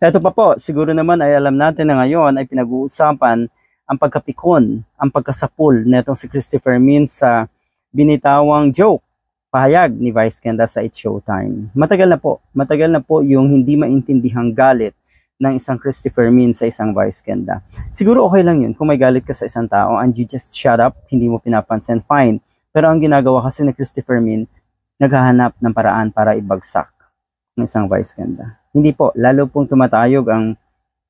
Eto pa po, siguro naman ay alam natin na ngayon ay pinag-uusapan ang pagkapikon, ang pagkasapul netong si Christopher Min sa binitawang joke, pahayag ni Vice Ganda sa It's Showtime. Matagal na po yung hindi maintindihang galit ng isang Christopher Min sa isang Vice Ganda. Siguro okay lang yun kung may galit ka sa isang tao and you just shut up, hindi mo pinapansin, fine. Pero ang ginagawa kasi ni Christopher Min, naghahanap ng paraan para ibagsak ng isang Vice Ganda. Hindi po, lalo pong tumatayog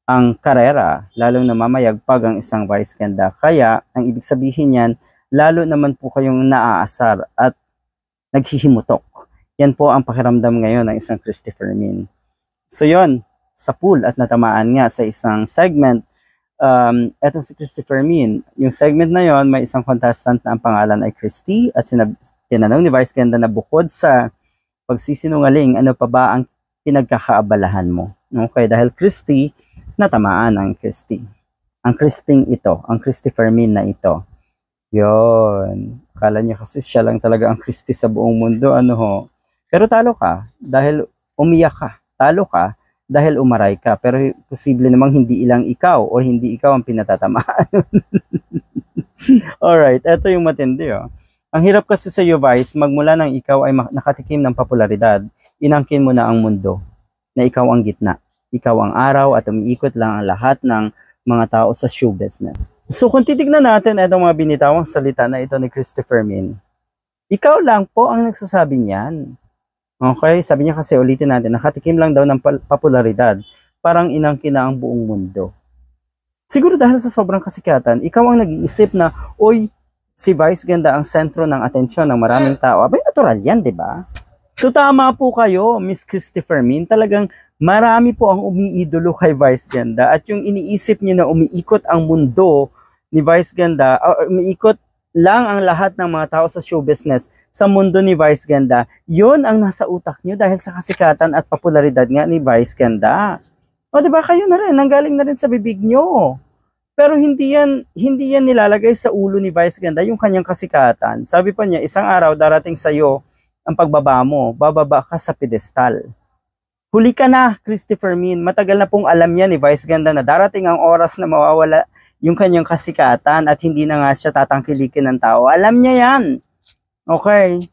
ang karera, lalong namamayagpag ang isang Vice Ganda. Kaya, ang ibig sabihin yan, lalo naman po kayong naaasar at naghihimutok. Yan po ang pakiramdam ngayon ng isang Christopher Min. So yon, sa pool at natamaan nga sa isang segment, etong si Christopher Min, yung segment na yon, may isang contestant na ang pangalan ay Christy at tinanong ni Vice Ganda na bukod sa pagsisinungaling, ano pa ba ang pinagkakaabalahan mo? Okay, dahil Christy, natamaan ang Christy. Ang Christing ito, ang Christopher Min na ito. Yon. Akala niya kasi siya lang talaga ang Christy sa buong mundo, ano ho. Pero talo ka dahil umiyak ka. Talo ka dahil umaray ka. Pero posible namang hindi ilang ikaw o hindi ikaw ang pinatatamaan. Alright, eto yung matindi oh. Ang hirap kasi sa iyo, Vice, magmula nang ikaw ay nakatikim ng popularidad, inangkin mo na ang mundo, na ikaw ang gitna. Ikaw ang araw at umiikot lang ang lahat ng mga tao sa show business. So kung titignan natin itong mga binitawang salita na ito ni Christopher Min, ikaw lang po ang nagsasabi niyan. Okay, sabi niya kasi, ulitin natin, nakatikim lang daw ng popularidad, parang inangkin na ang buong mundo. Siguro dahil sa sobrang kasikatan, ikaw ang nag-iisip na, oy, si Vice Ganda ang sentro ng atensyon ng maraming tao. Abay, natural yan, di ba? So tama po kayo, Miss Christopher Min. Talagang marami po ang umiidolo kay Vice Ganda. At yung iniisip niyo na umiikot ang mundo ni Vice Ganda, umiikot lang ang lahat ng mga tao sa show business sa mundo ni Vice Ganda, yun ang nasa utak niyo dahil sa kasikatan at popularidad nga ni Vice Ganda. O di ba, kayo na rin, nanggaling na rin sa bibig niyo. Pero hindi yan nilalagay sa ulo ni Vice Ganda yung kanyang kasikatan. Sabi pa niya, isang araw darating sa iyo ang pagbaba mo, bababa ka sa pedestal. Huli ka na, Christopher Min. Matagal na pong alam niya ni Vice Ganda na darating ang oras na mawawala yung kanyang kasikatan at hindi na nga siya tatangkilikin ng tao. Alam niya yan. Okay?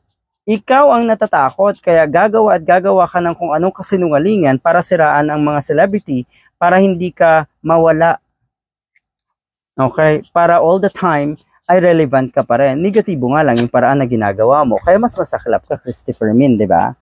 Ikaw ang natatakot, kaya gagawa at gagawa ka ng kung anong kasinungalingan para siraan ang mga celebrity para hindi ka mawala. Okay, para all the time ay relevant ka pa rin. Negatibo nga lang yung paraan na ginagawa mo. Kaya mas masaklap ka, Christopher Min, di ba?